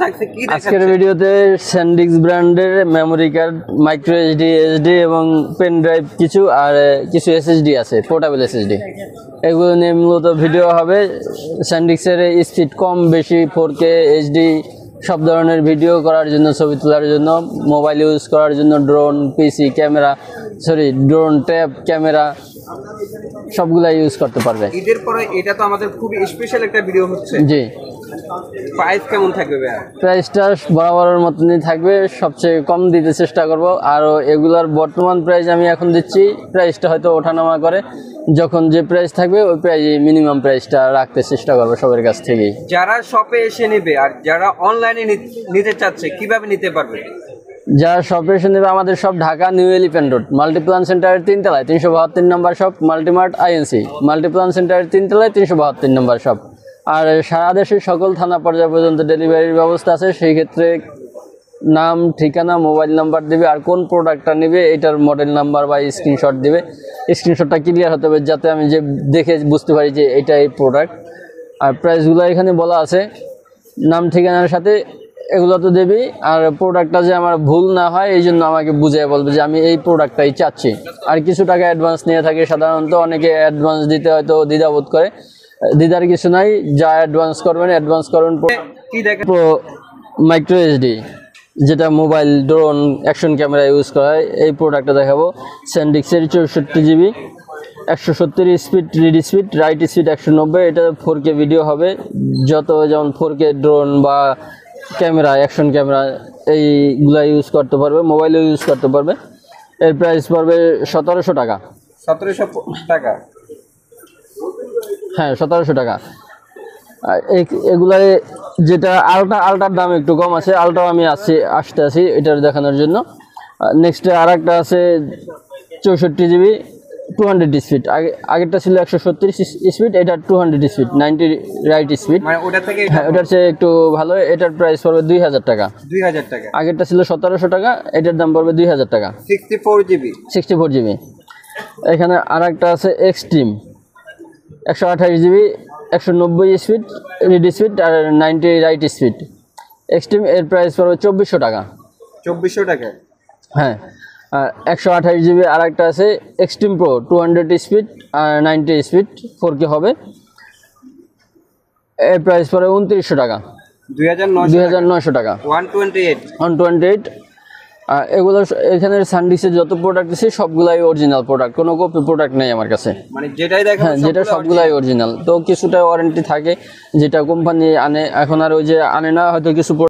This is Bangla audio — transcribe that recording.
থাকছে কি দেখাচ্ছেন আজকের ভিডিওতে স্যান্ডিক্স ব্র্যান্ডের মেমোরি কার্ড, মাইক্রো এসডি এবং পেন ড্রাইভ কিছু আর কিছু এসএসডি আছে, পোর্টেবল এসএসডি। এগুলো নিয়ে মূলত ভিডিও হবে। স্যান্ডিক্সের স্পিড কম বেশি 4K এইচডি সব ধরনের ভিডিও করার জন্য, ছবি তোলার জন্য, মোবাইল ইউজ করার জন্য, ড্রোন, পিসি ক্যামেরা, ড্রোন ট্যাব ক্যামেরা সবগুলা ইউজ করতে পারবে। ঈদের পরে এটা তো আমাদের খুব স্পেশাল একটা ভিডিও হচ্ছে। জি, প্রাইস কেমন থাকবে ভাইয়া? প্রাইসটা বরাবরের মতনই থাকবে, সবচেয়ে কম দিতে চেষ্টা করব। আর এগুলার বর্তমান প্রাইস আমি এখন দিচ্ছি, প্রাইসটা হয়তো ওঠানামা করে, যখন যে প্রাইস থাকবে ওই প্রাইসে মিনিমাম প্রাইসটা রাখতে চেষ্টা করবো সবার কাছ থেকেই। যারা শপে এসে নেবে আর যারা অনলাইনে নিতে চাচ্ছে কিভাবে নিতে পারবে? যারা শপে এসে নেবে, আমাদের সব Dhaka new elephant road Multiplan সেন্টারের 3 তলায় 372 নম্বর শপ, মাল্টিমার্ট আইএনসি মাল্টিপ্লান সেন্টারের 3 তলায় 372 নম্বর শপ। আর সারা দেশের সকল থানা পর্যায় পর্যন্ত ডেলিভারির ব্যবস্থা আছে। সেই ক্ষেত্রে নাম, ঠিকানা, মোবাইল নাম্বার দিবে, আর কোন প্রোডাক্টটা নেবে এটার মডেল নাম্বার বা স্ক্রিনশট দিবে। স্ক্রিনশটটা ক্লিয়ার হতে হবে যাতে আমি যে দেখে বুঝতে পারি যে এটা এই প্রোডাক্ট। আর প্রাইসগুলো এখানে বলা আছে, নাম ঠিকানার সাথে এগুলো তো দেবি। আর প্রোডাক্টটা যে আমার ভুল না হয় এই জন্য আমাকে বুঝিয়ে বলবে যে আমি এই প্রোডাক্টটাই চাচ্ছি। আর কিছু টাকা অ্যাডভান্স নিয়ে থাকে সাধারণত, অনেকে অ্যাডভান্স দিতে হয়তো দ্বিধাবোধ করে। দ্বিধার কিছু নাই, যা অ্যাডভান্স করবেন কি দেখেন? মাইক্রো এইচডি, যেটা mobile, drone, action camera use করা হয়, এই প্রোডাক্টটা দেখাবো। স্যান্ডিক্সের 64 GB, 170 speed read speed, right speed 190। এটা 4K ভিডিও হবে, যত যেমন 4K ড্রোন বা ক্যামেরা, অ্যাকশন ক্যামেরা এইগুলা ইউজ করতে পারবে, মোবাইলও ইউজ করতে পারবে। এর প্রাইস পড়বে 1700 টাকা। 1700 টাকা? হ্যাঁ, 1700 টাকা। এগুলা যেটা আলটার দাম একটু কম আছে, আলটাও আমি আসতে আছি এটার দেখানোর জন্য। নেক্সট আর একটা আছে 64 জিবি 200 স্পিড। আগেরটা ছিল 170 স্পিড, এটা 200 স্পিড, 90 রাইট স্পিড। মানে ওটা থেকে হ্যাঁ, ওটার চেয়ে একটু ভালো। এটার প্রাইস পড়বে 2000 টাকা। 2000 টাকা? আগেরটা ছিল 1700 টাকা, এটার দাম পড়বে 2000 টাকা। 64 জিবি? 64 জিবি। এখানে আর একটা আছে extreme, 128 GB, 190 speed read speed আর 90 রাইট স্পিড। এক্সট্রিম এর প্রাইস পড়বে 2400 টাকা। 2400 টাকা? হ্যাঁ। আর 128 জিবি আর একটা আছে এক্সট্রিম প্রো, 200 স্পিড আর 90 স্পিড, 4K হবে। এর প্রাইস পড়বে 2900 টাকা। 2900 টাকা। 128? এগুলো এখানে স্যান্ডিক্সের যত প্রোডাক্ট আছে সবগুলাই অরিজিনাল প্রোডাক্ট, কোনো কপি প্রোডাক্ট নেই আমার কাছে। মানে যেটাই দেখেন, হ্যাঁ, যেটা সবগুলাই অরিজিনাল। তো কিছুটা ওয়ারেন্টি থাকে, যেটা কোম্পানি আনে, এখন আর ওই যে আনে না, হয়তো কিছু